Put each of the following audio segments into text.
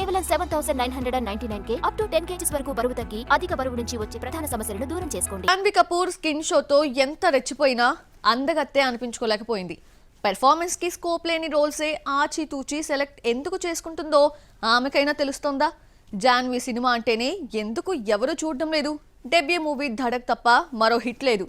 కేవలం 7,999 up to 10 kgs వరకు బరువు తగ్గి అధిక బరువు నుంచి వచ్చే ప్రధాన సమస్యలను దూరం చేసుకోండి. జాన్వీ కపూర్ స్కిన్ షోతో ఎంత రెచ్చిపోయినా అందగత్తే అనిపించుకోలేకపోయింది. పెర్ఫార్మెన్స్ కి స్కోప్ లేని రోల్సే ఆచితూచి సెలెక్ట్ ఎందుకు చేసుకుంటుందో ఆమెకైనా తెలుస్తోందా? జాన్వీ సినిమా అంటేనే ఎందుకు ఎవరు చూడడం లేదు? డెబ్యూ మూవీ ధడక్ తప్ప మరో హిట్ లేదు.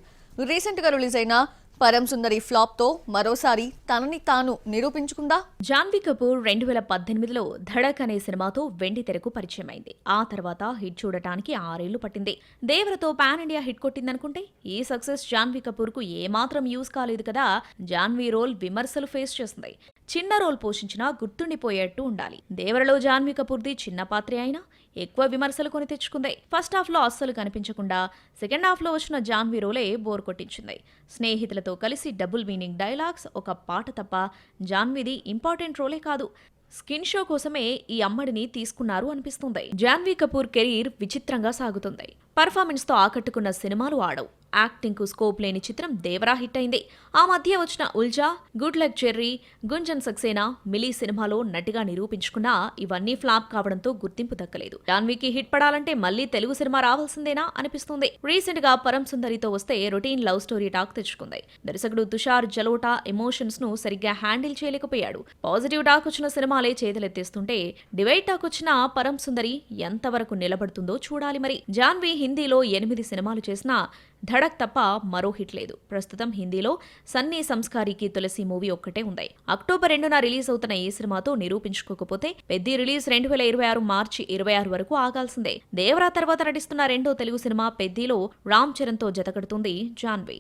రీసెంట్ గా రిలీజ్ అయిన పరమ్ సుందరి ఫ్లాప్ తో మరోసారి తనని తాను నిరూపించుకుందా? జాన్వీ కపూర్ 2018లో ధడక్ అనే సినిమాతో వెండి తెరకు పరిచయమైంది. ఆ తర్వాత హిట్ చూడటానికి 6 ఏళ్లు పట్టింది. దేవరతో పాన్ ఇండియా హిట్ కొట్టిందనుకుంటే ఈ సక్సెస్ జాన్వీ కపూర్ కు ఏమాత్రం యూజ్ కాలేదు కదా. జాన్వీ రోల్ విమర్శలు ఫేస్ చేస్తుంది. చిన్న రోల్ పోషించినా గుర్తుండిపోయేట్టు ఉండాలి. దేవరలో జాన్వీ కపూర్ది చిన్న పాత్రే అయినా ఎక్కువ విమర్శలు కొని తెచ్చుకుంది. ఫస్ట్ హాఫ్ లో అస్సలు కనిపించకుండా సెకండ్ హాఫ్ లో వచ్చిన జాన్వీ రోలే బోర్ కొట్టించింది. స్నేహితులతో కలిసి డబుల్ మీనింగ్ డైలాగ్స్, ఒక పాట తప్ప జాన్వీది ఇంపార్టెంట్ రోలే కాదు. స్కిన్ షో కోసమే ఈ అమ్మడిని తీసుకున్నారు అనిపిస్తుంది. జాన్వీ కపూర్ కెరీర్ విచిత్రంగా సాగుతుంది. పర్ఫార్మెన్స్ తో ఆకట్టుకున్న సినిమాలు ఆడవు. యాక్టింగ్ కు స్కోప్ లేని చిత్రం దేవరా హిట్ అయింది. ఆ మధ్య వచ్చిన Uljha, good luck cherry, Gunjan Saxena, milli సినిమాలో నటిగా నిరూపించుకున్నా ఇవన్నీ ఫ్లాప్ కావడంతో గుర్తింపు దక్కలేదు. జాన్వీకి హిట్ పడాలంటే మళ్లీ తెలుగు సినిమా రావాల్సిందేనా అనిపిస్తుంది. రీసెంట్ గా పరమ్ సుందరితో వస్తే రొటీన్ లవ్ స్టోరీ టాక్ తెచ్చుకుంది. దర్శకుడు తుషార్ జలోటా ఎమోషన్స్ ను సరిగ్గా హ్యాండిల్ చేయలేకపోయాడు. పాజిటివ్ టాక్ వచ్చిన సినిమాలే చేతులెత్తేస్తుంటే డివైడ్ టాక్ వచ్చిన పరమ్ సుందరి ఎంతవరకు నిలబడుతుందో చూడాలి. మరి జాన్వీ హిందీలో 8 సినిమాలు చేసినా ధడక్ తప్ప మరో హిట్ లేదు. ప్రస్తుతం హిందీలో సన్నీ సంస్కారికి తులసి మూవీ ఒక్కటే ఉంది. అక్టోబర్ 2న రిలీజ్ అవుతున్న ఈ సినిమాతో నిరూపించుకోకపోతే పెద్ది రిలీజ్ 2026 మార్చి 26 వరకు ఆగాల్సిందే. దేవరా తర్వాత నటిస్తున్న రెండో తెలుగు సినిమా పెద్దిలో రామ్ చరణ్ తో జతకడుతుంది జాన్వీ.